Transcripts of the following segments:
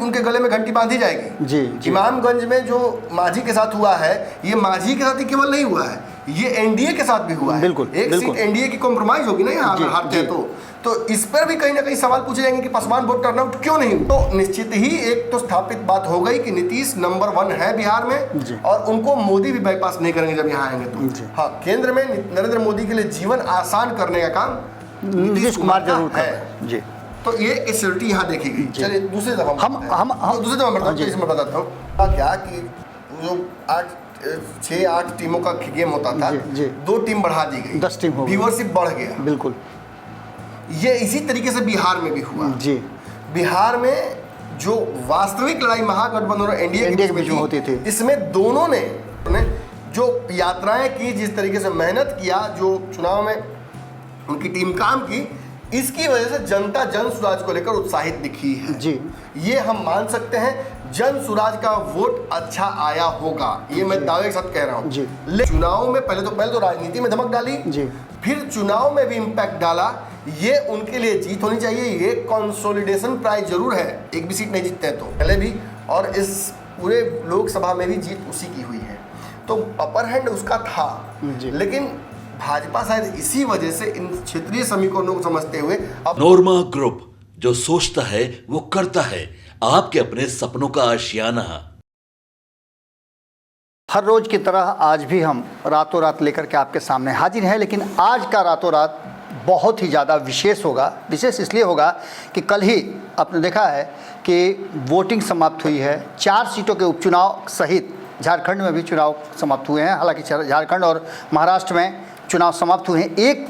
उनके गले में घंटी बांधी जाएगी। जी। इमामगंज में जो मांझी के साथ हुआ है, ये मांझी के साथ ही केवल नहीं हुआ है, ये एनडीए के साथ भी हुआ है। बिल्कुल, एक सीट एनडीए की कॉम्प्रोमाइज होगी ना यहाँ अगर हारते हैं तो इस पर भी कहीं ना कहीं सवाल पूछे जाएंगे कि पासवान वोट टर्नआउट क्यों नहीं। तो निश्चित ही एक तो स्थापित बात हो गई कि नीतीश नंबर 1 है बिहार में, और उनको मोदी भी बाईपास नहीं करेंगे जब यहाँ आएंगे तो। हाँ, केंद्र में नरेंद्र मोदी के लिए जीवन आसान करने का काम नीतीश कुमार जरूर है जी। तो ये एसिडिटी यहाँ देखी गई। चलिए दूसरे दफा दूसरे दफा मैं बताता हूँ क्या कि जो 6-8 टीमों का गेम होता था, 2 टीम बढ़ा दी गई, 10 टीम हो गई, व्यूअरशिप बढ़ गया। बिल्कुल, ये इसी तरीके से बिहार में भी हुआ जी। बिहार में जो वास्तविक लड़ाई महागठबंधन और एनडीए के बीच में होती थी, इसमें दोनों ने जो यात्राएं की, जिस तरीके से मेहनत किया, जो चुनाव में उनकी टीम काम की, इसकी वजह से जनता जन स्वराज को लेकर उत्साहित दिखी है जी। ये हम मान सकते हैं, जन स्वराज का वोट अच्छा आया होगा, ये मैं दावे के साथ कह रहा हूँ। चुनाव में पहले तो राजनीति में धमक डाली जी, फिर चुनाव में भी इम्पैक्ट डाला। ये उनके लिए जीत होनी चाहिए। ये कंसोलिडेशन प्राइज जरूर है, एक भी सीट नहीं जीतते हैं तो पहले भी, और इस पूरे लोकसभा में भी जीत उसी की हुई है, तो अपर हैंड उसका था। लेकिन भाजपा शायद इसी वजह से इन क्षेत्रीय समीकरणों को समझते हुए अब नोरमा ग्रुप, जो सोचता है वो करता है, आपके अपने सपनों का आशियाना। हर रोज की तरह आज भी हम रातों रात लेकर के आपके सामने हाजिर हैं, लेकिन आज का रातों रात बहुत ही ज़्यादा विशेष होगा। विशेष इसलिए होगा कि कल ही आपने देखा है कि वोटिंग समाप्त हुई है। 4 सीटों के उपचुनाव सहित झारखंड में भी चुनाव समाप्त हुए हैं। हालांकि झारखंड और महाराष्ट्र में चुनाव समाप्त हुए हैं, एक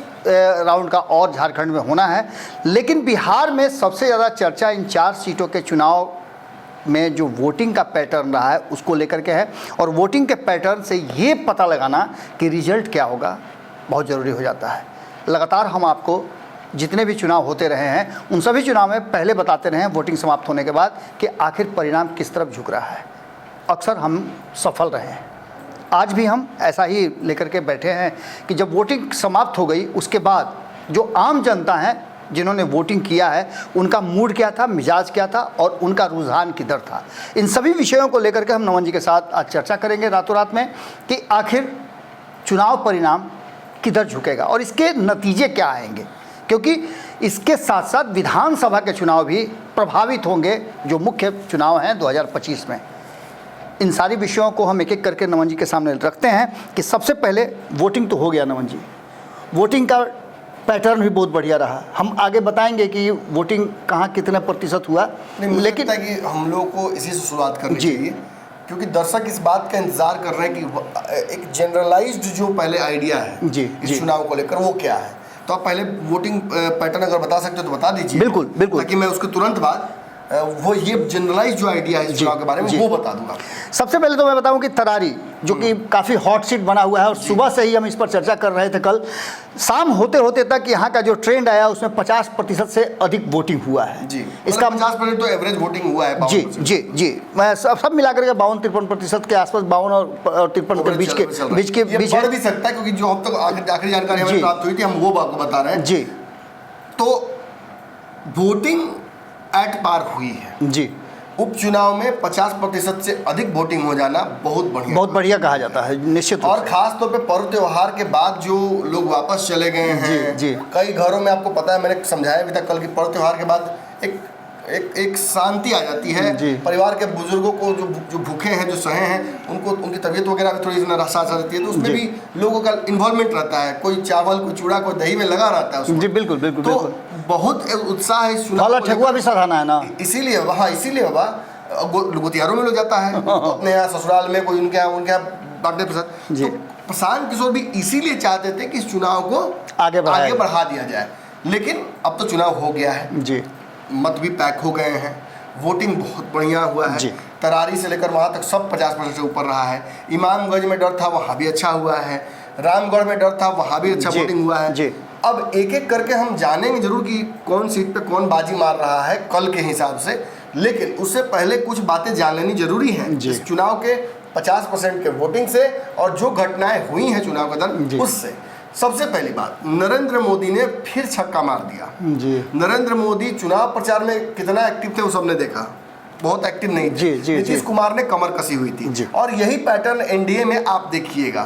राउंड का और झारखंड में होना है। लेकिन बिहार में सबसे ज़्यादा चर्चा इन 4 सीटों के चुनाव में जो वोटिंग का पैटर्न रहा है उसको लेकर के है, और वोटिंग के पैटर्न से ये पता लगाना कि रिजल्ट क्या होगा बहुत ज़रूरी हो जाता है। लगातार हम आपको जितने भी चुनाव होते रहे हैं उन सभी चुनाव में पहले बताते रहे हैं वोटिंग समाप्त होने के बाद कि आखिर परिणाम किस तरफ झुक रहा है। अक्सर हम सफल रहे हैं, आज भी हम ऐसा ही लेकर के बैठे हैं कि जब वोटिंग समाप्त हो गई उसके बाद जो आम जनता है जिन्होंने वोटिंग किया है उनका मूड क्या था, मिजाज क्या था और उनका रुझान किधर था। इन सभी विषयों को लेकर के हम नमन जी के साथ आज चर्चा करेंगे रातों रात में कि आखिर चुनाव परिणाम किधर झुकेगा और इसके नतीजे क्या आएंगे, क्योंकि इसके साथ साथ विधानसभा के चुनाव भी प्रभावित होंगे जो मुख्य चुनाव हैं 2025 में। इन सारी विषयों को हम एक एक करके नमन जी के सामने रखते हैं कि सबसे पहले वोटिंग तो हो गया नमन जी, वोटिंग का पैटर्न भी बहुत बढ़िया रहा। हम आगे बताएंगे कि वोटिंग कहाँ कितने प्रतिशत हुआ, लेकिन कि हम लोग को इसी से शुरुआत करनी चाहिए क्योंकि दर्शक इस बात का इंतजार कर रहे हैं कि एक जनरलाइज्ड जो पहले आइडिया है इस चुनाव को लेकर वो क्या है। तो आप पहले वोटिंग पैटर्न अगर बता सकते हो तो बता दीजिए। बिल्कुल बिल्कुल, ताकि मैं उसके तुरंत बाद वो ये जनरलाइज जो आइडिया है इस चुनाव के बारे में वो बता दूंगा। सबसे पहले तो मैं बताऊं कि तरारी जो कि काफ़ी हॉट सीट बना हुआ है और सुबह से ही हम इस पर चर्चा कर रहे थे, कल शाम होते होते तक यहाँ का जो ट्रेंड आया उसमें 50% से अधिक वोटिंग हुआ है जी। इसका 50% तो एवरेज वोटिंग हुआ है जी जी जी। मैं सब मिलाकर के 52-53% के आसपास 52 और 53 के बीच बढ़ भी सकता है क्योंकि जो अब तक आखिरी जानकारी हमें प्राप्त हुई थी हम वो आपको बता रहे हैं जी। तो वोटिंग एट पार हुई है जी। उपचुनाव में 50% से अधिक वोटिंग हो जाना बहुत बढ़िया कहा जाता है निश्चित। और खास तौर पे पर्व त्योहार के बाद जो लोग वापस चले गए हैं जी। कई घरों में आपको पता है, मैंने समझाया भी था कल की, पर्व त्योहार के बाद एक शांति आ जाती है। परिवार के बुजुर्गों को जो भूखे हैं, जो सहे हैं, उनको उनकी तबीयत वगैरह भी थोड़ी नाराज रहती है, तो उसमें भी लोगों का इन्वॉल्वमेंट रहता है। कोई चावल, कोई चूड़ा, कोई दही में लगा रहता है जी। बिल्कुल बिल्कुल। तो बहुत उत्साह है इस चुनाव को, ठेकुआ भी सराहना है ना, इसीलिए बाबा गोतिहारों में लोग जाता है अपने यहाँ ससुराल में, कोई उनके यहाँ बांटने प्रसाद। तो प्रशांत किशोर भी इसीलिए चाहते थे कि इस चुनाव को आगे बढ़ा दिया जाए, लेकिन अब तो चुनाव हो गया है जी। मत भी पैक हो गए हैं, वोटिंग बहुत बढ़िया हुआ है। तरारी से लेकर वहाँ तक सब 50% से ऊपर रहा है। इमामगंज में डर था, वहाँ भी अच्छा हुआ है। रामगढ़ में डर था, वहाँ भी अच्छा वोटिंग हुआ है। अब एक एक करके हम जानेंगे जरूर कि कौन सीट पे कौन बाजी मार रहा है कल के हिसाब से, लेकिन उससे पहले कुछ बातें जान लेनी जरूरी हैं इस चुनाव के 50% के वोटिंग से और जो घटनाएं हुई हैं चुनाव के दौरान उससे। सबसे पहली बात, नरेंद्र मोदी ने फिर छक्का मार दिया जी। नरेंद्र मोदी चुनाव प्रचार में कितना एक्टिव थे वो सबने देखा। बहुत एक्टिव नहीं थे। नीतीश कुमार ने कमर कसी हुई थी, और यही पैटर्न एनडीए में आप देखिएगा।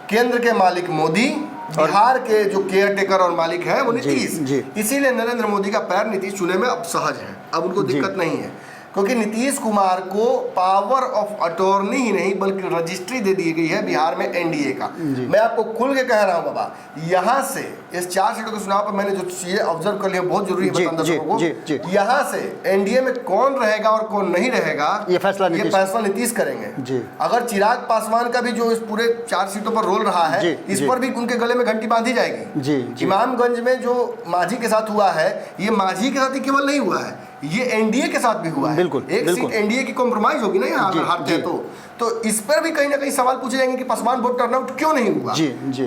केंद्र के मालिक मोदी, बिहार के जो केयर टेकर और मालिक है वो नीतीश। इसीलिए नरेंद्र मोदी का पैर नीतीश चुने में अब सहज है, अब उनको दिक्कत नहीं है, क्योंकि नीतीश कुमार को पावर ऑफ अटॉर्नी ही नहीं बल्कि रजिस्ट्री दे दी गई है बिहार में एनडीए का। मैं आपको खुल के कह रहा हूं बाबा, यहाँ से इस 4 सीटों के चुनाव पर मैंने जो चीजें ऑब्जर्व कर लिया बहुत जरूरी है बताना दर्शकों को। यहाँ से एनडीए में कौन रहेगा और कौन नहीं रहेगा ये फैसला नीतीश करेंगे। अगर चिराग पासवान का भी जो इस पूरे 4 सीटों पर रोल रहा है, इस पर भी उनके गले में घंटी बांधी जाएगी। इमामगंज में जो मांझी के साथ हुआ है, ये मांझी के साथ ही केवल नहीं हुआ है, ये एनडीए के साथ भी हुआ है। एक सीट एनडीए की कॉम्प्रोमाइज होगी ना यहाँ अगर हारते हैं तो इस पर भी कहीं ना कहीं सवाल पूछे जाएंगे कि पासवान वोट टर्नआउट क्यों नहीं हुआ।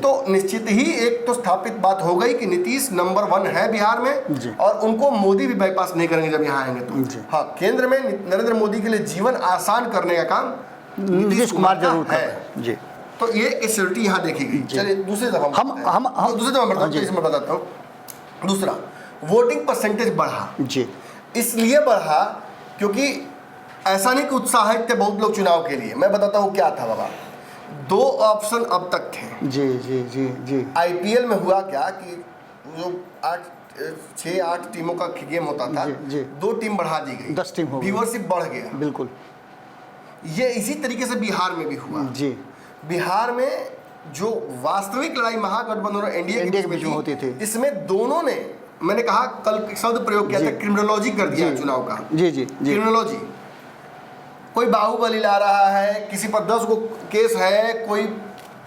तो निश्चित ही एक तो स्थापित बात हो गई कि नीतीश नंबर 1 है बिहार में, और उनको मोदी भी बाईपास नहीं करेंगे जब यहाँ आएंगे तो। हाँ, केंद्र में नरेंद्र मोदी के लिए जीवन आसान करने का काम नीतीश कुमार जरूर है। तो ये सिक्योरिटी यहाँ देखी गई। चलिए दूसरे दफा हम बताता हूँ। दूसरा, वोटिंग परसेंटेज बढ़ा। इसलिए बढ़ा क्योंकि ऐसा नहीं कि उत्साहित थे बहुत लोग चुनाव के लिए। मैं बताता हूँ क्या था बाबा। 2 ऑप्शन अब तक थे। आईपीएल में हुआ क्या कि जो 6-8 टीमों का गेम होता था, 2 टीम बढ़ा दी गई, 10 टीम हो गई, व्यूअरशिप बढ़ गया। बिल्कुल, ये इसी तरीके से बिहार में भी हुआ। बिहार में जो वास्तविक लड़ाई महागठबंधन और एनडीए के बीच में होती थी, इसमें दोनों ने, मैंने कहा कल शब्द प्रयोग किया था, क्रिमिनोलॉजी कर दिया चुनाव का। क्रिमिनोलॉजी, कोई बाहुबली ला रहा है, किसी पर 10 गो केस है, कोई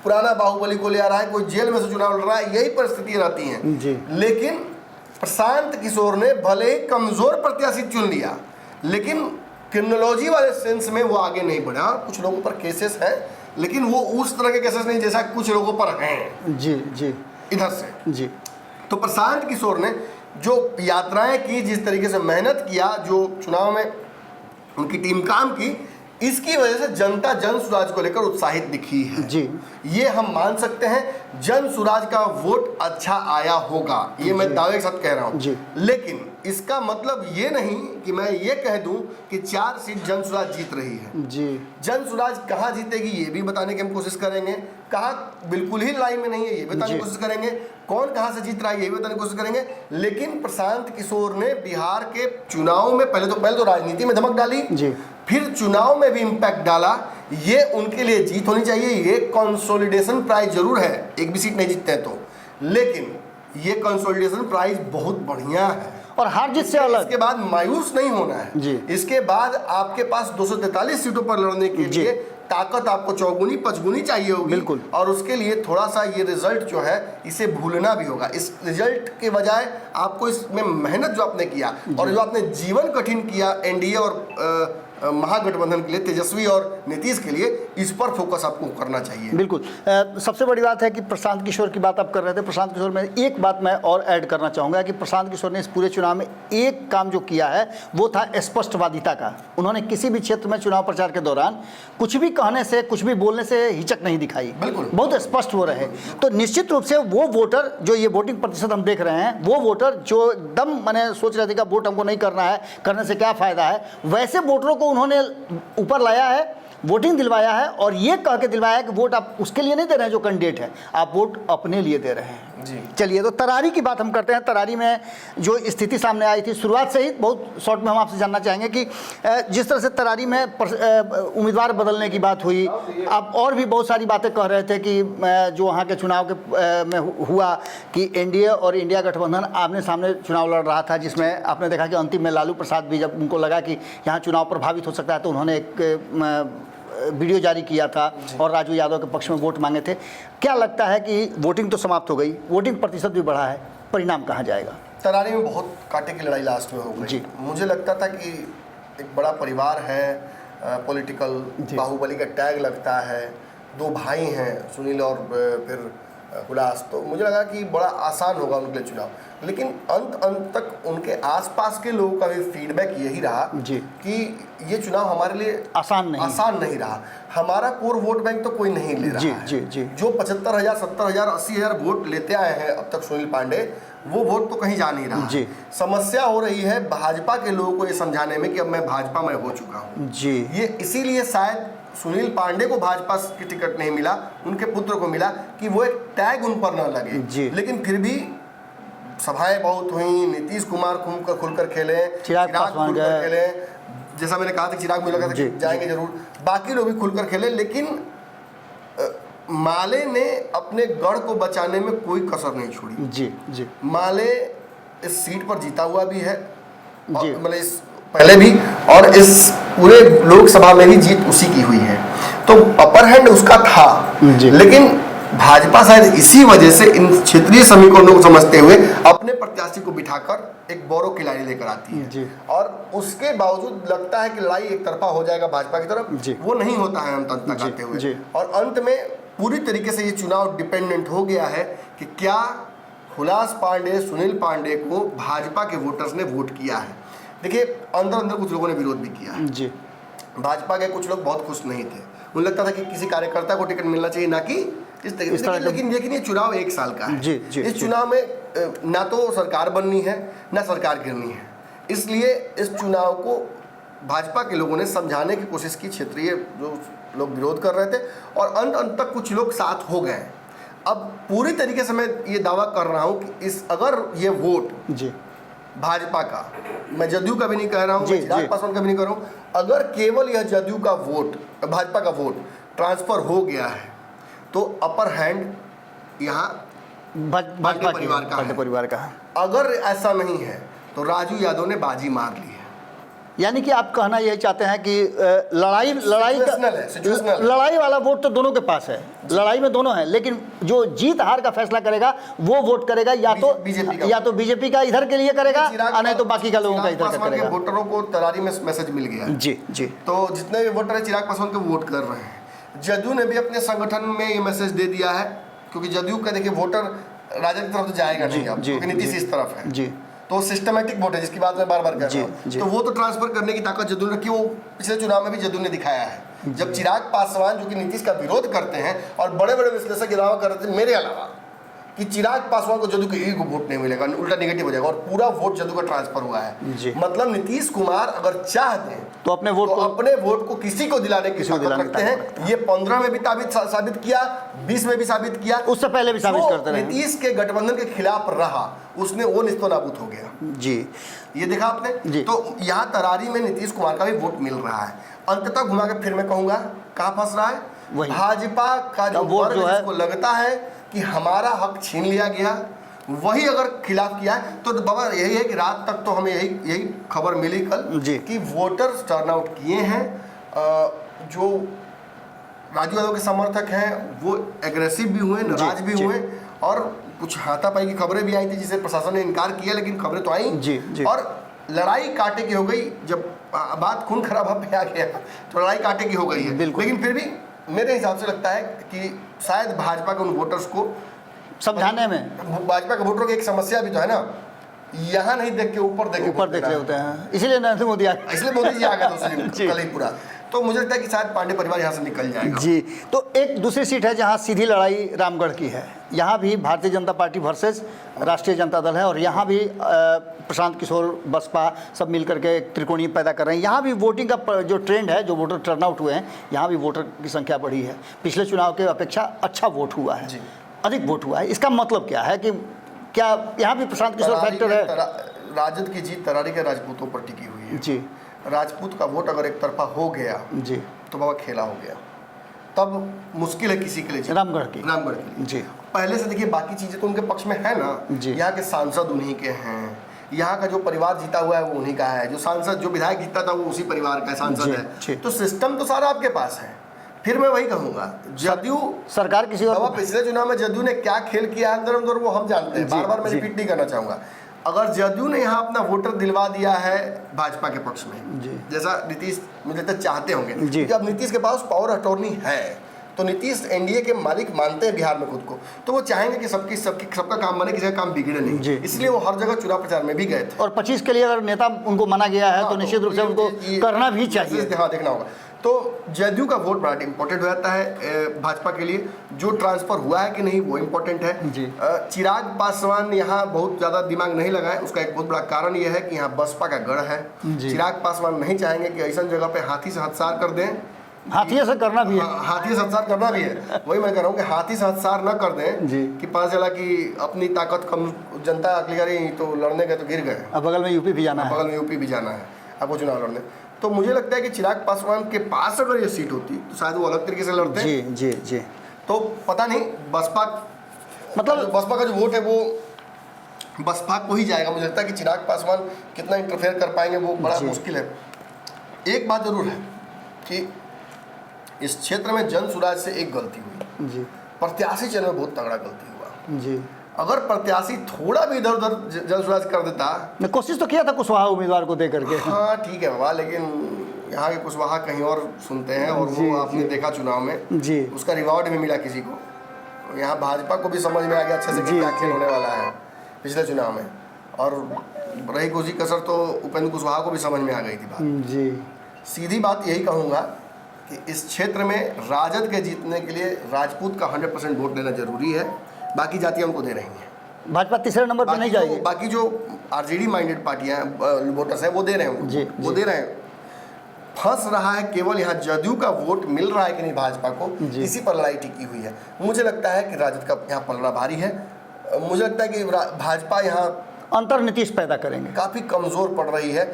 पुराना बाहुबली को ले आ रहा है, कोई जेल में से चुनाव लड़ रहा है, यही परिस्थितियां रहती हैं। लेकिन प्रशांत किशोर ने भले ही कमजोर प्रत्याशी चुन लिया, लेकिन क्रिमिनोलॉजी वाले सेंस में वो आगे नहीं बढ़ा। कुछ लोगों पर केसेस हैं, लेकिन वो उस तरह के केसेस नहीं जैसा कुछ लोगों पर हैं इधर से। तो प्रशांत किशोर ने जो यात्राएं की, जिस तरीके से मेहनत किया, जो चुनाव में उनकी टीम काम की, इसकी वजह से जनता जन सुराज को लेकर उत्साहित दिखी है। ये हम मान सकते हैं, जन सुराज का वोट अच्छा आया होगा, ये मैं दावे के साथ कह रहा हूँ। लेकिन इसका मतलब ये नहीं कि मैं ये कह दूं कि 4 सीट जन सुराज जीत रही है। जन सुराज कहाँ जीतेगी ये भी बताने की हम कोशिश करेंगे, कहाँ बिल्कुल ही लाइन में नहीं है ये बताने की कोशिश करेंगे, कौन कहाँ से जीत रहा है ये भी बताने की कोशिश करेंगे। लेकिन प्रशांत किशोर ने बिहार के चुनाव में पहले तो राजनीति में धमक डाली, फिर चुनाव में भी इम्पैक्ट डाला। ये उनके लिए जीत होनी चाहिए। ये कंसोलिडेशन प्राइज जरूर है, एक भी सीट नहीं जीतते हैं तो, लेकिन ये कंसोलिडेशन प्राइज बहुत बढ़िया है। और हार जीत से अलग, इसके बाद मायूस नहीं होना है। इसके बाद आपके पास 243 सीटों पर लड़ने के लिए ताकत आपको 4 5 चाहिए होगी। बिल्कुल। और उसके लिए थोड़ा सा ये रिजल्ट जो है इसे भूलना भी होगा। इस रिजल्ट के बजाय आपको इसमें मेहनत जो आपने किया और जो आपने जीवन कठिन किया एनडीए और महागठबंधन के लिए, तेजस्वी और नीतीश के लिए, इस पर फोकस आपको करना चाहिए। बिल्कुल। सबसे बड़ी बात है कि प्रशांत किशोर की बात आप कर रहे थे। प्रशांत किशोर में एक बात मैं और ऐड करना चाहूँगा कि प्रशांत किशोर ने इस पूरे चुनाव में एक काम जो किया है वो था स्पष्टवादिता का। उन्होंने किसी भी क्षेत्र में चुनाव प्रचार के दौरान कुछ भी कहने से, कुछ भी बोलने से हिचक नहीं दिखाई। बिल्कुल, बहुत स्पष्ट वो रहे। तो निश्चित रूप से वो वोटर जो ये वोटिंग प्रतिशत हम देख रहे हैं, वो वोटर जो एकदम मैंने सोच रहे थे कि वोट हमको नहीं करना है, करने से क्या फ़ायदा है, वैसे वोटरों को उन्होंने ऊपर लाया है, वोटिंग दिलवाया है। और ये कह के दिलवाया है कि वोट आप उसके लिए नहीं दे रहे हैं जो कैंडिडेट है, आप वोट अपने लिए दे रहे हैं। चलिए, तो तरारी की बात हम करते हैं। तरारी में जो स्थिति सामने आई थी शुरुआत से ही, बहुत शॉर्ट में हम आपसे जानना चाहेंगे कि जिस तरह से तरारी में उम्मीदवार बदलने की बात हुई, आप और भी बहुत सारी बातें कह रहे थे कि जो वहाँ के चुनाव के में हुआ कि एनडीए और इंडिया गठबंधन आमने सामने चुनाव लड़ रहा था, जिसमें आपने देखा कि अंतिम में लालू प्रसाद भी, जब उनको लगा कि यहाँ चुनाव प्रभावित हो सकता है, तो उन्होंने एक वीडियो जारी किया था और राजू यादव के पक्ष में वोट मांगे थे। क्या लगता है कि वोटिंग तो समाप्त हो गई, वोटिंग प्रतिशत भी बढ़ा है, परिणाम कहाँ जाएगा? तरारी में बहुत कांटे की लड़ाई लास्ट में हो गई। मुझे लगता था कि एक बड़ा परिवार है, पॉलिटिकल बाहुबली का टैग लगता है, 2 भाई हैं सुनील और फिर हुलास, तो मुझे लगा कि बड़ा आसान होगा उनके लिए चुनाव। लेकिन अंत तक उनके आसपास के लोगों का भी फीडबैक यही रहा कि ये चुनाव हमारे लिए आसान नहीं रहा। हमारा कोर वोट बैंक तो कोई नहीं ले रहा है। जो 75,000, 70,000, 80,000 वोट लेते आए हैं अब तक सुनील पांडे, वो वोट तो कहीं जा नहीं रहा जी। समस्या हो रही है भाजपा के लोगों को ये समझाने में कि अब मैं भाजपा में हो चुका हूँ जी। ये इसीलिए शायद सुनील पांडे को भाजपा की टिकट नहीं मिला, उनके पुत्र को मिला कि वो एक टैग उन पर न लगे जी। लेकिन फिर भी सभाएं बहुत हुई, नीतीश कुमार खुलकर खेले, चिराग पासवान खुलकर खेले, जैसा मैंने कहा था चिराग मुझे लगा था कि जाएंगे जरूर, बाकी लोग भी खुलकर खेले, लेकिन माले ने अपने गढ़ को बचाने में कोई कसर नहीं छोड़ी। जी जी। माले इस सीट पर जीता हुआ भी है, जी। मतलब इस पहले भी, और इस पूरे लोकसभा में भी जीत उसी की हुई है, तो अपर हैंड उसका था। जी। लेकिन भाजपा शायद इसी वजह से इन क्षेत्रीय समीकरणों को समझते हुए अपने प्रत्याशी को बिठाकर एक बोरो खिलाड़ी लेकर आती है जी। और उसके बावजूद लगता है कि लड़ाई एक तरफा हो जाएगा भाजपा की तरफ, जी। वो नहीं होता है अंत तक आते हुए। जी। और अंत में पूरी तरीके से ये चुनाव डिपेंडेंट हो गया है कि क्या हुलास पांडे, सुनील पांडे को भाजपा के वोटर्स ने वोट किया है। देखिए अंदर अंदर कुछ लोगों ने विरोध भी किया है जी। भाजपा के कुछ लोग बहुत खुश नहीं थे, उन्हें लगता था कि किसी कार्यकर्ता को टिकट मिलना चाहिए, ना कि इस तरीके से। लेकिन ये चुनाव 1 साल का है। जी, जी, इस जी। चुनाव में ना तो सरकार बननी है ना सरकार गिरनी है, इसलिए इस चुनाव को भाजपा के लोगों ने समझाने की कोशिश की, क्षेत्रीय जो लोग विरोध कर रहे थे, और अंत तक कुछ लोग साथ हो गए। अब पूरी तरीके से मैं ये दावा कर रहा हूँ कि अगर ये वोट जी भाजपा का, मैं जदयू का भी नहीं कह रहा हूँ, जी, चिराग जी। पासवान का भी नहीं कह रहा हूँ, अगर केवल यह जदयू का वोट, भाजपा का वोट ट्रांसफर हो गया है तो अपर हैंड यहाँ भाजपा परिवार का है। परिवार का है। अगर ऐसा नहीं है तो राजू यादव ने बाजी मार ली है। यानी कि आप कहना यही चाहते हैं कि Situational है। लड़ाई वाला वोट तो दोनों के पास है, लड़ाई में दोनों है, लेकिन जो जीत हार का फैसला करेगा वो वोट करेगा या तो बीजेपी का इधर के लिए करेगा, और नहीं तो बाकी का लोगों का इधर का करेगा। वोटरों को तरारी में मैसेज मिल गया। जी जी। तो जितने भी वोटर है चिराग पासवान के वोट कर रहे हैं। जदयू ने भी अपने संगठन में ये मैसेज दे दिया है, क्योंकि जदयू का देखिए वोटर राजद की तरफ तो जाएगा नहीं अब, क्योंकि नीतीश इस तरफ है जी। तो सिस्टमैटिक वोट है, जिसकी बात मैं बार बार कर रहा हूँ, तो वो तो ट्रांसफर करने की ताकत जदयू ने रखी, वो पिछले चुनाव में भी जदयू ने दिखाया है। जब चिराग पासवान जो कि नीतीश का विरोध करते हैं और बड़े बड़े विश्लेषक ये दावा कर रहे थे मेरे अलावा कि चिराग पासवान को जदयू के एक वोट नहीं मिलेगा, उल्टा नेगेटिव हो जाएगा, और पूरा वोट जदयू का ट्रांसफर हुआ है। मतलब नीतीश कुमार अगर चाह दें तो अपने वोट को किसी को दिलाने की ताकत रखते हैं। ये 15 में भी साबित किया, 20 में भी साबित किया, उससे पहले भी साबित करते रहे। नीतीश के गठबंधन के खिलाफ रहा, उसने वो निस्तो नाबूद हो गया जी। ये देखा आपने। तो यहाँ तरारी में नीतीश कुमार का भी वोट मिल रहा है। अंततः घुमा के फिर मैं कहूंगा कहाँ फंस रहा है, भाजपा का जो वोट जो है, उसको लगता है कि हमारा हक छीन लिया गया, वही अगर खिलाफ किया है तो बाबा यही है कि रात तक तो हमें यही खबर मिली कल कि वोटर्स टर्नआउट किए हैं। जो राजू यादव के समर्थक हैं वो एग्रेसिव भी हुए, नाराज भी हुए, और कुछ हाथापाई की खबरें भी आई थी जिसे प्रशासन ने इनकार किया, लेकिन खबरें तो आई और लड़ाई कांटे की हो गई। जब बात खून खराबा पे आ गया तो लड़ाई कांटे की हो गई है। लेकिन फिर भी मेरे हिसाब से लगता है कि शायद भाजपा के उन वोटर्स को समझाने में, भाजपा के वोटरों की एक समस्या भी तो है ना, यहाँ नहीं देख के ऊपर देख रहे होते हैं, इसलिए नरेंद्र मोदी इसलिए मोदी जी आ गए कल ही पूरा। तो मुझे लगता है कि शायद पांडे परिवार यहाँ से निकल जाएगा। जी। तो एक दूसरी सीट है जहाँ सीधी लड़ाई रामगढ़ की है, यहाँ भी भारतीय जनता पार्टी वर्सेस राष्ट्रीय जनता दल है, और यहाँ भी प्रशांत किशोर बसपा सब मिलकर के एक त्रिकोणीय पैदा कर रहे हैं। यहाँ भी वोटिंग का जो ट्रेंड है, जो वोटर टर्नआउट हुए हैं, यहाँ भी वोटर की संख्या बढ़ी है, पिछले चुनाव के अपेक्षा अच्छा वोट हुआ है, अधिक वोट हुआ है। इसका मतलब क्या है कि क्या यहाँ भी प्रशांत किशोर फैक्टर है? राजद की जीत तरारी के राजपूतों पर टिकी हुई है जी। राजपूत का वोट अगर एक तरफा हो गया जी तो बाबा खेला हो गया, तब मुश्किल है किसी के लिए रामगढ़ के लिए। जी। पहले से देखिए बाकी चीजें तो उनके पक्ष में है ना, यहाँ के सांसद उन्हीं के हैं, यहाँ का जो परिवार जीता हुआ है वो उन्हीं का है, जो सांसद जो विधायक जीता था वो उसी परिवार का सांसद है, तो सिस्टम तो सारा आपके पास है। फिर मैं वही कहूंगा, जदयू सरकार किसी और, पिछले चुनाव में जदयू ने क्या खेल किया अंदर अंदर वो हम जानते हैं, बार बार मैं रिपीट नहीं करना चाहूंगा। अगर जदयू ने यहाँ अपना वोटर दिलवा दिया है भाजपा के पक्ष में, जैसा नीतीश मुझे लगता चाहते होंगे, जब नीतीश के पास पावर अटॉर्नी है तो नीतीश एनडीए के मालिक मानते हैं बिहार में खुद को, तो वो चाहेंगे कि सबका काम बने, किसी का काम बिगड़े नहीं, इसलिए वो हर जगह चुनाव प्रचार में भी गए थे। और 25 के लिए अगर नेता उनको माना गया है तो निश्चित रूप से उनको करना भी चाहिए। हाँ, देखना होगा। तो जदयू का वोट बड़ा इंपॉर्टेंट हो जाता है भाजपा के लिए। जो ट्रांसफर हुआ है कि नहीं वो इम्पोर्टेंट है। जी। चिराग पासवान यहाँ बहुत ज़्यादा दिमाग नहीं लगाए, उसका एक बहुत बड़ा कारण ये है कि यहाँ बसपा का गढ़ है। चिराग पासवान नहीं चाहेंगे कि ऐसा जगह पे हाथी से हथसार कर दें। हाथी से करना भी है, हाथी से हथसार करना भी है। वही मैं कह रहा हूँ कि हाथी से हथसार न कर दें कि पता चला कि अपनी ताकत कम, जनता अगली बारी तो लड़ने गए तो गिर गए। अब बगल में यूपी भी जाना है, बगल में यूपी भी जाना है आपको चुनाव लड़ने। तो मुझे लगता है कि चिराग पासवान के पास अगर ये सीट होती तो शायद वो अलग तरीके से लड़ते। जी जी जी। तो पता नहीं बसपा, मतलब बसपा का जो वोट है वो बसपा को ही जाएगा। मुझे लगता है कि चिराग पासवान कितना इंटरफेयर कर पाएंगे वो बड़ा मुश्किल है। एक बात जरूर है कि इस क्षेत्र में जन सुराज से एक गलती हुई जी, प्रत्याशी चयन में बहुत तगड़ा गलती हुआ जी। अगर प्रत्याशी थोड़ा भी इधर उधर जन सुराज कर देता, मैं कोशिश तो किया था कुशवाहा उम्मीदवार को दे करके। हाँ ठीक है बाबा, लेकिन यहाँ के कुशवाहा कहीं और सुनते हैं और वो आपने देखा चुनाव में जी, उसका रिवॉर्ड भी मिला किसी को। यहाँ भाजपा को भी समझ में आ गया अच्छे से कि क्या खेल होने वाला है पिछले चुनाव में, और रही कोसी कसर तो उपेंद्र कुशवाहा को भी समझ में आ गई थी बात जी। सीधी बात यही कहूँगा कि इस क्षेत्र में राजद के जीतने के लिए राजपूत का 100% वोट लेना जरूरी है। बाकी जातियां उनको दे रही हैं। भाजपा तीसरे नंबर पर नहीं जाएगी। बाकी जो आरजेडी माइंडेड पार्टियां वोटर्स हैं वो दे रहे हैं जी, वो दे रहे हैं। फंस रहा है केवल यहाँ जदयू का वोट मिल रहा है कि नहीं भाजपा को, इसी पर लड़ाई टिकी हुई है। मुझे लगता है कि राजद का यहाँ पलड़ा भारी है। मुझे लगता है कि भाजपा यहाँ अंतर्नीतिश पैदा करेंगे, काफ़ी कमज़ोर पड़ रही है।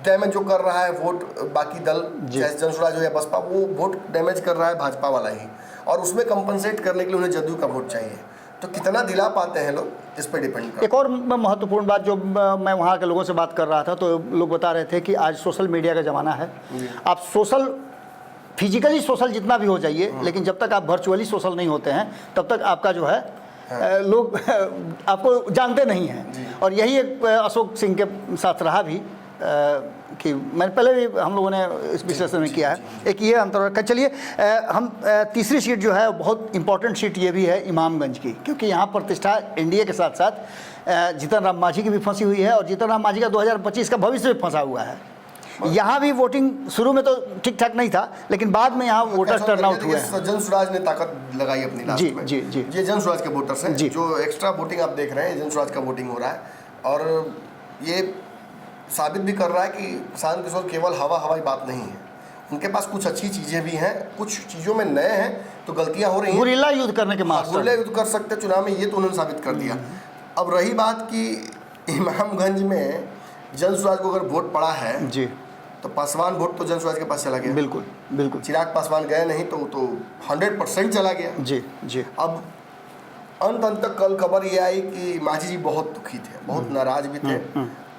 डैमेज जो कर रहा है वोट बाकी दल, जैसे जनसुराज हो या बसपा, वो वोट डैमेज कर रहा है भाजपा वाला ही, और उसमें कंपनसेट करने के लिए उन्हें जदयू का वोट चाहिए। तो कितना दिला पाते हैं लोग, इस पर डिपेंड करता है। एक और महत्वपूर्ण बात जो मैं वहाँ के लोगों से बात कर रहा था तो लोग बता रहे थे कि आज सोशल मीडिया का ज़माना है। आप फिजिकली सोशल जितना भी हो जाइए, लेकिन जब तक आप वर्चुअली सोशल नहीं होते हैं तब तक आपका जो है लोग आपको जानते नहीं हैं। और यही एक अशोक सिंह के साथ रहा भी कि मैंने पहले भी हम लोगों ने इस विश्लेषण में किया है। एक ये अंतर। चलिए हम तीसरी सीट जो है बहुत इंपॉर्टेंट सीट ये भी है इमामगंज की, क्योंकि यहाँ प्रतिष्ठा एनडीए के साथ साथ जीतन राम मांझी की भी फंसी हुई है और जीतन राम मांझी का 2025 का भविष्य भी फंसा हुआ है। यहाँ भी वोटिंग शुरू में तो ठीक ठाक नहीं था, लेकिन बाद में यहाँ वोटर्स टर्नआउट हुए हैं। जन सुराज ने ताकत लगाई अपनी लास्ट में। जी जी। ये जन सुराज के वोटर्स हैं जो एक्स्ट्रा वोटिंग आप देख रहे हैं, जन सुराज का वोटिंग हो रहा है, और ये साबित भी कर रहा है कि प्रशांत किशोर केवल हवाई बात नहीं है, उनके पास कुछ अच्छी चीज़ें भी हैं, कुछ चीज़ों में नए हैं, तो गलतियां हो रही हैं। गुरिल्ला युद्ध करने के मास्टर, गुरिल्ला युद्ध कर सकते चुनाव में, ये तो उन्होंने साबित कर दिया। अब रही बात कि इमामगंज में जन सुराज को अगर वोट पड़ा है जी, तो पासवान वोट तो जन सुराज के पास चला गया। बिल्कुल बिल्कुल। चिराग पासवान गए नहीं तो 100% चला गया जी जी। अब अंत तक कल खबर ये आई कि मांझी जी बहुत दुखी थे, बहुत नाराज भी थे।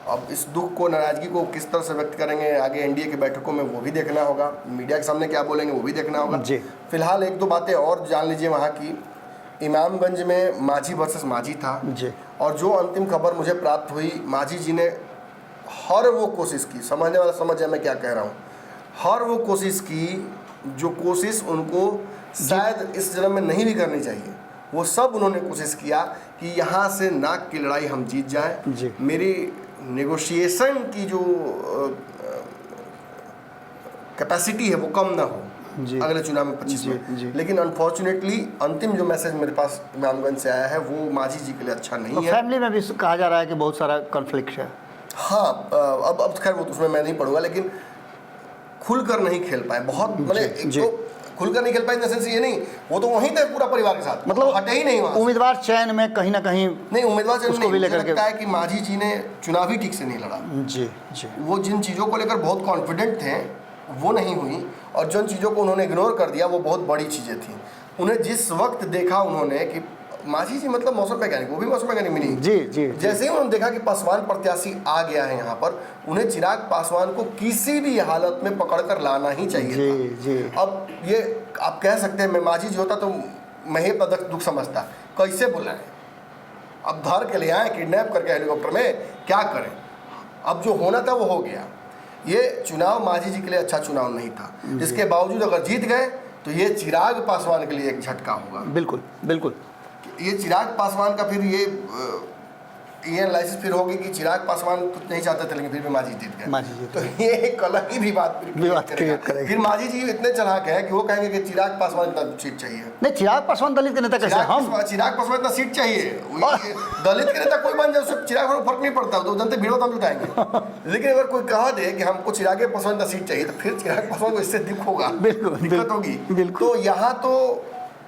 अब इस दुख को, नाराजगी को किस तरह से व्यक्त करेंगे आगे एनडीए की बैठकों में, वो भी देखना होगा। मीडिया के सामने क्या बोलेंगे वो भी देखना होगा जी। फिलहाल एक दो बातें और जान लीजिए वहाँ की। इमामगंज में मांझी वर्सेस मांझी था जी, और जो अंतिम खबर मुझे प्राप्त हुई, मांझी जी ने हर वो कोशिश की, समझने वाला समझ जाए मैं क्या कह रहा हूँ, हर वो कोशिश की जो कोशिश उनको शायद इस जन्म में नहीं भी करनी चाहिए, वो सब उन्होंने कोशिश किया कि यहाँ से नाक की लड़ाई हम जीत जाएं। मेरी नेगोशिएशन की जो कैपेसिटी है वो कम ना हो अगले चुनाव में 25 में। लेकिन अनफॉर्चुनेटली अंतिम जो मैसेज मेरे पास इमामगंज से आया है वो मांझी जी के लिए अच्छा नहीं है। फैमिली में भी कहा जा रहा है कि बहुत सारा कॉन्फ्लिक्ट है। हाँ, अब खैर वो उसमें मैं नहीं पढ़ूंगा, लेकिन खुलकर नहीं खेल पाए बहुत, मतलब तो खुलकर नहीं खेल पाए इन द सेंस ये नहीं, वो तो वहीं थे पूरा परिवार के साथ, मतलब हटे ही नहीं वहाँ। उम्मीदवार चयन में कहीं ना कहीं नहीं, उम्मीदवार चयन नहीं, मुझे लगता है कि मांझी जी ने चुनाव ही ठीक से नहीं लड़ा जी जी। वो जिन चीज़ों को लेकर बहुत कॉन्फिडेंट थे वो नहीं हुई, और जिन चीज़ों को उन्होंने इग्नोर कर दिया वो बहुत बड़ी चीज़ें थी। उन्हें जिस वक्त देखा उन्होंने कि मांझी जी मतलब मौसम वैज्ञानिक, वो भी मौसम वैज्ञानिक मिली जी जी। जैसे ही उन्होंने देखा कि पासवान प्रत्याशी आ गया है यहाँ पर, उन्हें चिराग पासवान को किसी भी हालत में पकड़कर लाना ही चाहिए जी था। जी। अब ये आप कह सकते हैं मैं मांझी जी होता तो मैं ही दुख समझता, कैसे बुलाएं, अब धर के ले आए किडनैप करके हेलीकॉप्टर में, क्या करें। अब जो होना था वो हो गया। ये चुनाव मांझी जी के लिए अच्छा चुनाव नहीं था, जिसके बावजूद अगर जीत गए तो ये चिराग पासवान के लिए एक झटका होगा। बिल्कुल बिल्कुल। ये चिराग पासवान का फिर ये ये एनालिसिस फिर होगी कि चिराग पासवान कुछ नहीं चाहते थे लेकिन फिर भी मांझी जीत गए। मांझी जीत तो ये एक अलग ही भी बात क्रिएट करेगा। फिर मांझी जी इतने चालाक है कि वो कहेंगे कि चिराग पासवान इतना सीट चाहिए। नहीं, चिराग पासवान दलित के नेता कैसे? हम चिराग पासवान इतना सीट चाहिए, दलित के नेता कोई बन जाए उससे चिराग को फर्क नहीं पड़ता, तो जनता भीड़ हम जुटाएंगे। लेकिन अगर कोई कहा दे कि हमको चिराग पासवान इतना सीट चाहिए तो फिर चिराग पासवान को इससे दिक्कत होगा, दिक्कत होगी। तो यहाँ तो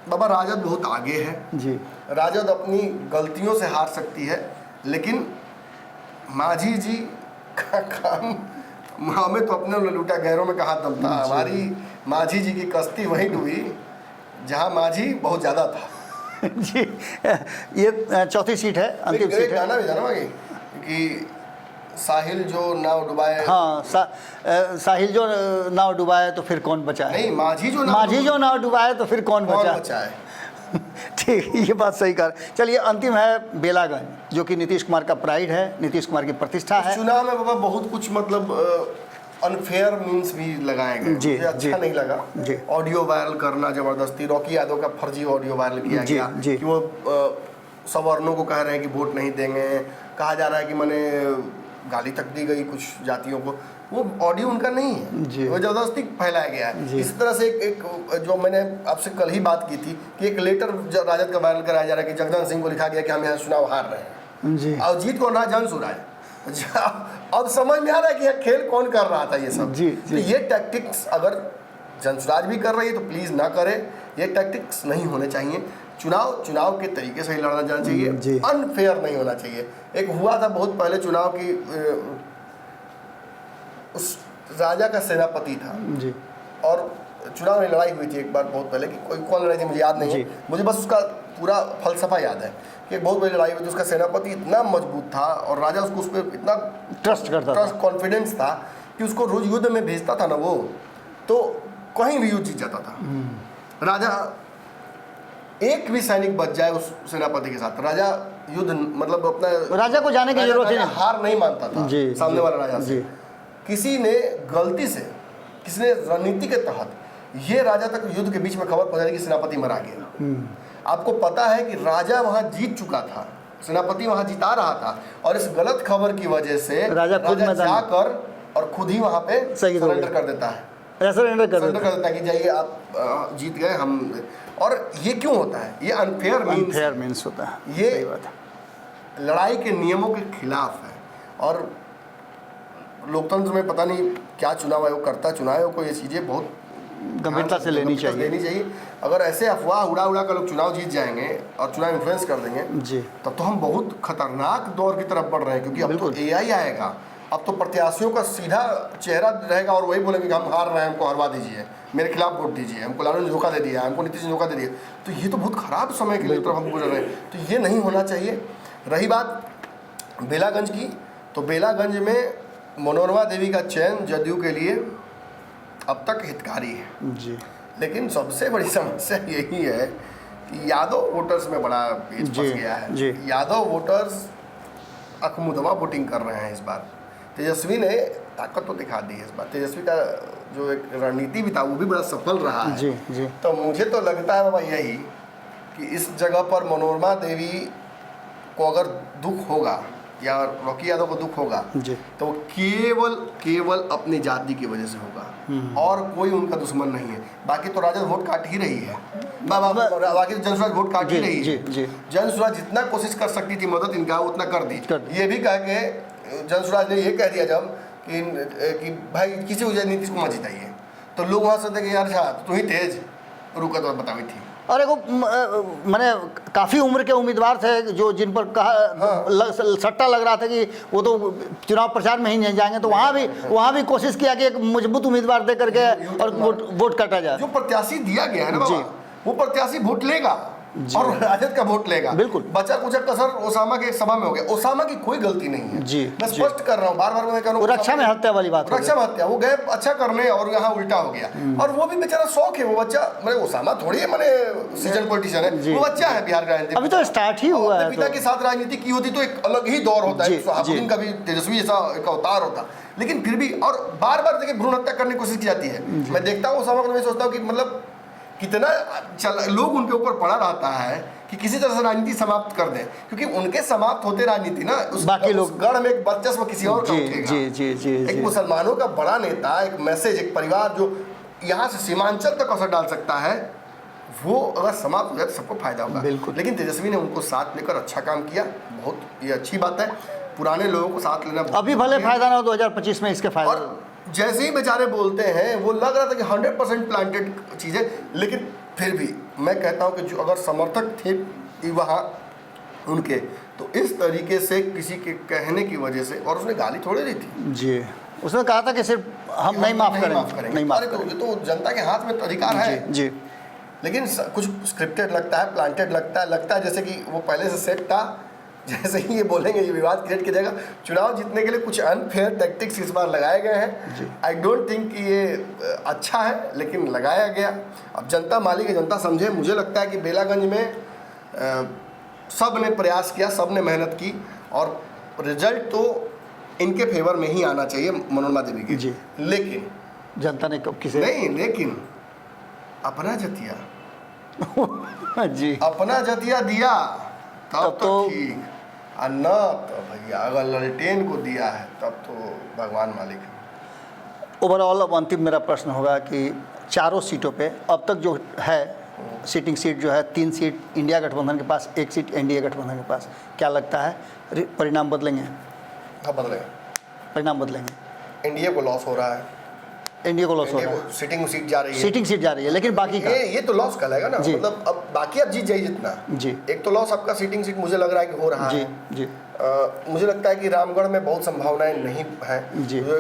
बाबा राजद बहुत आगे है जी। राजद अपनी गलतियों से हार सकती है, लेकिन मांझी जी का काम, हमें तो अपने लूटा गहरों में कहा दम था। हमारी मांझी जी की कश्ती वहीं डूबी जहां मांझी बहुत ज़्यादा था। जी, ये चौथी सीट है, अंतिम सीट है। गाना भी था ना कि साहिल जो नाव डुबाए, हाँ, साहिल जो नाव डुबाए तो फिर कौन बचाए? नहीं, मांझी जो नाव डुबाए तो फिर कौन बचाए? ठीक, ये बात सही कर। चलिए, अंतिम है बेलागंज, जो कि नीतीश कुमार का प्राइड है, नीतीश कुमार की प्रतिष्ठा है। चुनाव में बाबा बहुत कुछ मतलब अनफेयर मीन्स भी लगाए गए, मुझे अच्छा नहीं लगा। ऑडियो वायरल करना जबरदस्ती, रॉकी यादव का फर्जी ऑडियो वायरल किया गया कि वो सवर्णों को कह रहे हैं कि वोट नहीं देंगे, कहा जा रहा है कि मैंने गाली तक दी गई कुछ जातियों को, वो ऑडियो उनका नहीं है, वो जबरदस्ती फैलाया गया है। इस तरह से एक जो मैंने आपसे कल ही बात की थी कि एक लेटर राजद का वायरल कराया जा रहा है कि जगदन सिंह को लिखा गया कि हम यहाँ चुनाव हार रहे हैं जी। और जीत कौन रहा? जनसुराज। अब समझ में आ रहा है कि यह खेल कौन कर रहा था ये सब जी। तो ये टैक्टिक्स अगर जनसुराज भी कर रही है तो प्लीज़ ना करे, ये टैक्टिक्स नहीं होने चाहिए। चुनाव के तरीके से ही लड़ना जाना चाहिए, अनफेयर नहीं होना चाहिए। एक हुआ था बहुत पहले चुनाव की, उस राजा का सेनापति था जी, और चुनाव में लड़ाई हुई थी एक बार बहुत पहले, कि कौन लड़ाई थी मुझे याद नहीं है, मुझे बस उसका पूरा फलसफा याद है कि बहुत बड़ी लड़ाई हुई थी। उसका सेनापति इतना मजबूत था और राजा उसको उस पर इतना ट्रस्ट करता था, कॉन्फिडेंस था कि उसको रोज युद्ध में भेजता था ना वो, तो कहीं भी युद्ध जीत जाता था। राजा एक भी सैनिक बच जाए उस सेनापति के साथ, राजा युद्ध मतलब अपना, राजा को जाने की जरूरत नहीं, हार नहीं मानता था सामने वाला राजा से। किसी ने गलती से, किसी ने रणनीति के तहत ये राजा तक युद्ध के बीच में खबर पहुंचाई कि सेनापति मरा गया। आपको पता है कि राजा वहां जीत चुका था, सेनापति वहां जिता रहा था, और इस गलत खबर की वजह से राजा जाकर और खुद ही वहां पे सरेंडर कर देता है, सरेंडर कर देता है कि जाइए आप जीत गए हम। और ये क्यों होता है? ये अनफेयर मीन्स होता है। ये लड़ाई के नियमों के खिलाफ है, और लोकतंत्र में पता नहीं क्या चुनाव आयोग करता है। चुनाव आयोग को ये चीज़ें बहुत गंभीरता से लेनी चाहिए। अगर ऐसे अफवाह उड़ा कर लोग चुनाव जीत जाएंगे और चुनाव इन्फ्लुएंस कर देंगे जी, तब तो हम बहुत खतरनाक दौर की तरफ बढ़ रहे हैं, क्योंकि अब तो AI आएगा। अब तो प्रत्याशियों का सीधा चेहरा रहेगा और वही बोलेंगे कि हम हार रहे हैं, हमको हरवा दीजिए, मेरे खिलाफ वोट दीजिए, हमको लालू ने धोखा दे दिया, हमको नीतीश ने धोखा दे दिया। तो ये तो बहुत ख़राब समय के लिए तरफ हम गुजर रहे हैं, तो ये नहीं होना चाहिए। रही बात बेलागंज की, तो बेलागंज में मनोरमा देवी का चयन जदयू के लिए अब तक हितकारी है जी, लेकिन सबसे बड़ी समस्या यही है कि यादव वोटर्स में बड़ा पेच फंस गया है। यादव वोटर्स अखमुदवा वोटिंग कर रहे हैं इस बार। तेजस्वी ने ताकत तो दिखा दी है इस बार, तेजस्वी का जो एक रणनीति भी था वो भी बड़ा सफल रहा है जी। तो मुझे तो लगता है बाबा यही कि इस जगह पर मनोरमा देवी को अगर दुख होगा या रॉकी यादव को दुख होगा जी, तो वो केवल अपनी जाति की वजह से होगा, और कोई उनका दुश्मन नहीं है। बाकी तो राजद वोट काट ही रही है, बाकी तो जनसुराज वोट काट ही रही है। जनसुराज जितना कोशिश कर सकती थी मदद इनका उतना कर दी। ये भी कह के जनसुराज ने ये कह दिया जब कि भाई किसी वजह नीतीश कुमार जिताइए, तो लोग वहाँ से देखे यार अच्छा तू ही तेज रुका तो बतावी थी। और एगो मैंने काफ़ी उम्र के उम्मीदवार थे जो जिन पर कहा सट्टा लग रहा था कि वो तो चुनाव प्रचार में ही नहीं जाएंगे, तो वहाँ भी कोशिश किया कि एक मजबूत उम्मीदवार दे करके और वोट काटा जाए। जो प्रत्याशी दिया गया है ना बाबा, वो प्रत्याशी वोट लेगा और राजद का वोट लेगा। बिल्कुल बचा कुचा कसर ओसामा के सभा में हो गया। ओसामा की कोई गलती नहीं है जी, मैं स्पष्ट कर रहा हूँ, बार मैं कह रहा हूँ। रक्षा में हत्या वाली बात, रक्षा में हत्या, वो गए अच्छा करने और यहाँ उल्टा हो गया। और वो भी बेचारा शौक है, वो बच्चा, मैंने ओसामा थोड़ी है, मैंने सीजन पॉलिटिशियन है, वो बच्चा है बिहार का राजनीति, अभी तो स्टार्ट ही हुआ है। पिता के साथ राजनीति की होती तो एक अलग ही दौर होता है, शहाबुद्दीन का भी तेजस्वी जैसा एक अवतार होता, लेकिन फिर भी और बार देखिए भ्रूण हत्या करने की कोशिश की जाती है। मैं देखता हूँ ओसामा को, मैं सोचता हूँ कि मतलब कितना लोग उनके ऊपर पड़ा रहता है कि किसी तरह से राजनीति समाप्त कर दें, क्योंकि उनके समाप्त होते राजनीति ना उस बाकी लोग गढ़ में एक वर्चस्व किसी और का उठेगा। जी जी जी एक मुसलमानों का बड़ा नेता, एक मैसेज, एक परिवार जो यहाँ से सीमांचल तक असर डाल सकता है, वो अगर समाप्त हो जाए तो सबको फायदा होगा। बिल्कुल। लेकिन तेजस्वी ने उनको साथ लेकर अच्छा काम किया, बहुत ये अच्छी बात है। पुराने लोगों को साथ लेना अभी भले फायदा ना हो 2025 में इसके फायदा। और जैसे ही बेचारे बोलते हैं वो लग रहा था कि 100% प्लांटेड चीज़ है, लेकिन फिर भी मैं कहता हूँ कि जो अगर समर्थक थे वहाँ उनके, तो इस तरीके से किसी के कहने की वजह से, और उसने गाली थोड़ी दी थी जी, उसने कहा था कि सिर्फ हम नहीं माफ़ करेंगे, नहीं माफ़ करेंगे। तो जनता के हाथ में तो अधिकार है जी। लेकिन कुछ स्क्रिप्टेड लगता है, प्लांटेड लगता है जैसे कि वो पहले से सेट था। जैसे ही ये बोलेंगे ये विवाद क्रिएट की जाएगा। चुनाव जीतने के लिए कुछ अनफेयर टैक्टिक्स इस बार लगाए गए हैं। आई डोंट थिंक कि ये अच्छा है, लेकिन लगाया गया। अब जनता मालिक है, जनता समझे। मुझे लगता है कि बेलागंज में सब ने प्रयास किया, सब ने मेहनत की, और रिजल्ट तो इनके फेवर में ही आना चाहिए, मनोरमा देवी की। जी। लेकिन जनता ने किसे नहीं, लेकिन अपना जतिया जी, अपना जतिया दिया तब तो ठीक, और न तो भैया अगर ललटेन को दिया है तब तो भगवान मालिक है। ओवरऑल अब अंतिम मेरा प्रश्न होगा कि चारों सीटों पे अब तक जो है सीटिंग सीट जो है 3 सीट इंडिया गठबंधन के पास, 1 सीट एनडीए गठबंधन के पास, क्या लगता है परिणाम बदलेंगे? हाँ, बदलेगा। परिणाम बदलेंगे। एनडीए को लॉस हो रहा है, एनडीए को लॉस हो रहा है, सीटिंग सीट जा रही है, सीटिंग सीट जा रही है, लेकिन बाकी का ये तो लॉस कहलाएगा ना। जी। मतलब अब बाकी अब जीत जाइए जितना जी। एक तो लॉस आपका सीटिंग सीट मुझे लग रहा है कि हो रहा जी है। जी मुझे लगता है कि रामगढ़ में बहुत संभावनाएं नहीं है। जी। जो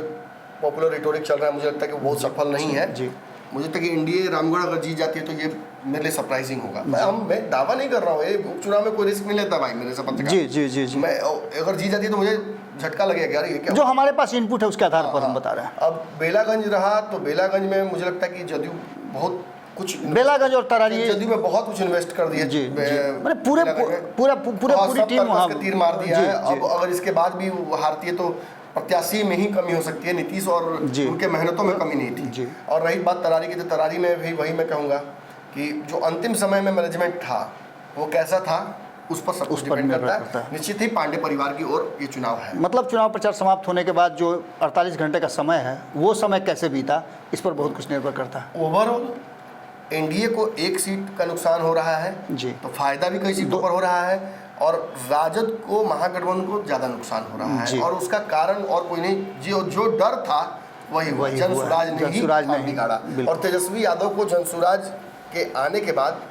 पॉपुलर रिटोरिक चल रहा है, मुझे लगता है कि वो बहुत सफल नहीं है। जी। मुझे लगता है कि एनडीए रामगढ़ अगर जीत जाती है तो ये मेरे लिए सरप्राइजिंग होगा। मैं दावा नहीं कर रहा हूँ, ये उपचुनाव में कोई रिस्क नहीं लेता भाई मेरे से पत्रकार। जी जी जी जी। मैं अगर जीत जाती है तो मुझे झटका लगेगा यार, ये क्या जो हमारे पास इनपुट है उसके आधार पर हम बता रहे हैं। अब बेलागंज रहा तो बेलागंज में मुझे लगता है कि जदयू बहुत कुछ, बेलागंज और तरारी जदयू में बहुत कुछ इन्वेस्ट कर दिया। जी, मैंने पूरी टीम वहाँ तीर मार दिया है। अब अगर इसके बाद भी हारती है तो प्रत्याशी में ही कमी हो सकती है, नीतीश और उनके मेहनतों में कमी नहीं थी। और रही बात तरारी की, तो तरारी में भी वही मैं कहूँगा कि जो अंतिम समय में मैनेजमेंट था वो कैसा था उस पर सब कुछ डिपेंड करता है। निश्चित ही पांडे परिवार की ओर ये चुनाव है। मतलब चुनाव प्रचार समाप्त होने के बाद जो 48 घंटे का समय है वो समय कैसे बीता, इस पर बहुत कुछ निर्भर करता है। ओवरऑल एनडीए को 1 सीट का नुकसान हो रहा है जी, तो फायदा भी कई सीटों पर हो रहा है, और राजद को, महागठबंधन को ज़्यादा नुकसान हो रहा है। और उसका कारण और कोई नहीं, जो डर था वही जनसुराज ने ही बिगाड़ा। और तेजस्वी यादव को जनसुराज के आने के बाद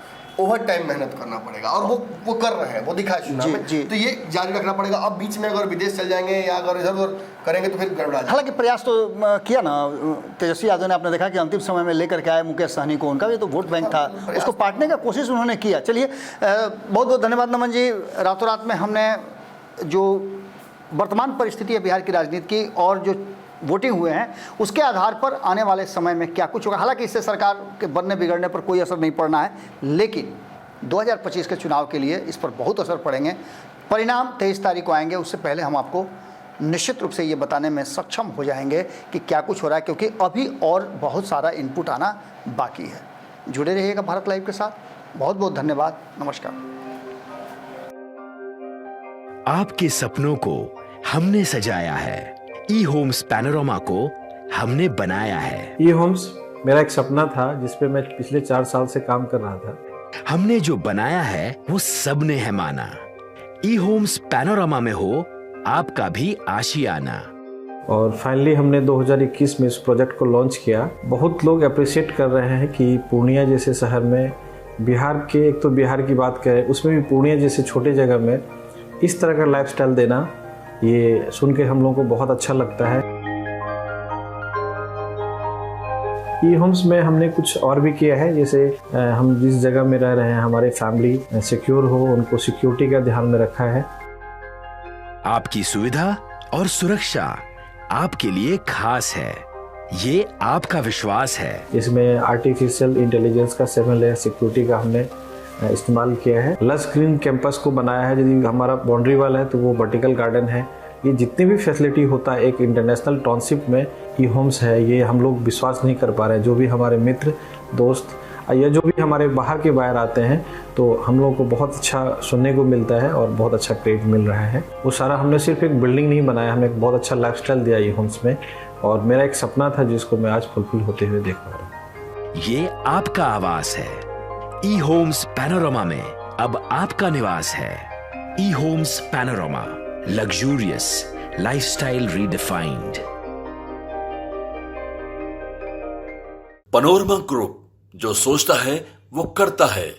ओवर टाइम मेहनत करना पड़ेगा, और वो कर रहे हैं, वो दिखाए चुनाव में। तो ये जारी रखना पड़ेगा। अब बीच में अगर विदेश चल जाएंगे या अगर इधर उधर करेंगे तो फिर गड़बड़ा जाएगा। हालांकि प्रयास तो किया ना तेजस्वी यादव ने, आपने देखा कि अंतिम समय में लेकर के आए मुकेश सहनी को, उनका भी तो वोट बैंक था, उसको पाटने का कोशिश उन्होंने किया। चलिए बहुत बहुत धन्यवाद नमन जी। रातों रात में हमने जो वर्तमान परिस्थिति है बिहार की राजनीति की और जो वोटिंग हुए हैं उसके आधार पर आने वाले समय में क्या कुछ होगा, हालांकि इससे सरकार के बनने बिगड़ने पर कोई असर नहीं पड़ना है, लेकिन 2025 के चुनाव के लिए इस पर बहुत असर पड़ेंगे। परिणाम 23 तारीख को आएंगे, उससे पहले हम आपको निश्चित रूप से ये बताने में सक्षम हो जाएंगे कि क्या कुछ हो रहा है, क्योंकि अभी और बहुत सारा इनपुट आना बाकी है। जुड़े रहिएगा भारत लाइव के साथ। बहुत बहुत धन्यवाद। नमस्कार। आपके सपनों को हमने सजाया है, ई होम्स पैनोरामा को हमने बनाया है। ई होम्स मेरा एक सपना था जिस पे मैं पिछले 4 साल से काम कर रहा था। हमने जो बनाया है वो सबने है माना। ई होम्स पैनोरामा में हो आपका भी आशियाना। और फाइनली हमने 2021 में इस प्रोजेक्ट को लॉन्च किया। बहुत लोग अप्रिशिएट कर रहे हैं कि पूर्णिया जैसे शहर में, बिहार के, एक तो बिहार की बात करें उसमें भी पूर्णिया जैसे छोटे जगह में इस तरह का लाइफस्टाइल देना, ये सुन के हम लोगों को बहुत अच्छा लगता है। ई होम्स में हमने कुछ और भी किया है, जैसे हम जिस जगह में रह रहे हैं हमारे फैमिली सिक्योर हो, उनको सिक्योरिटी का ध्यान में रखा है। आपकी सुविधा और सुरक्षा आपके लिए खास है, ये आपका विश्वास है। इसमें आर्टिफिशियल इंटेलिजेंस का 7 लेयर सिक्योरिटी का हमने इस्तेमाल किया है। लस ग्रीन कैंपस को बनाया है, यदि हमारा बाउंड्री वाल है तो वो वर्टिकल गार्डन है। ये जितनी भी फैसिलिटी होता है एक इंटरनेशनल टाउनशिप में ई होम्स है, ये हम लोग विश्वास नहीं कर पा रहे हैं। जो भी हमारे मित्र दोस्त या जो भी हमारे बाहर के बायर आते हैं तो हम लोगों को बहुत अच्छा सुनने को मिलता है और बहुत अच्छा क्रेडिट मिल रहा है। वो सारा हमने सिर्फ एक बिल्डिंग नहीं बनाया, हमने एक बहुत अच्छा लाइफस्टाइल दिया ई होम्स में, और मेरा एक सपना था जिसको मैं आज फुलफिल होते हुए देख पा रहा हूँ। ये आपका आवास है। ई होम्स पैनोरामा में अब आपका निवास है। E Homes Panorama, luxurious lifestyle redefined. Panorama Group, जो सोचता है वो करता है।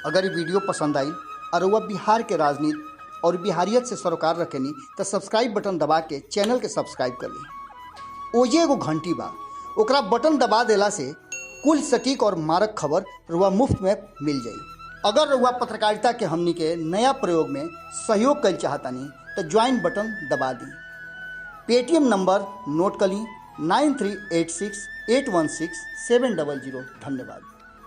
अगर ये वीडियो पसंद आई और वह बिहार के राजनीति और बिहारियत से सरोकार रखेनी तो सब्सक्राइब बटन दबा के चैनल के सब्सक्राइब कर ली। ओजे एगो घंटी बा, ओकरा बटन दबा देला से कुल सटीक और मारक खबर रुआ मुफ्त में मिल जाई। अगर रुआ पत्रकारिता के हमनी के नया प्रयोग में सहयोग कर चाहतानी तो ज्वाइन बटन दबा दी। पेटीएम नंबर नोट कर ली 9386816700। धन्यवाद।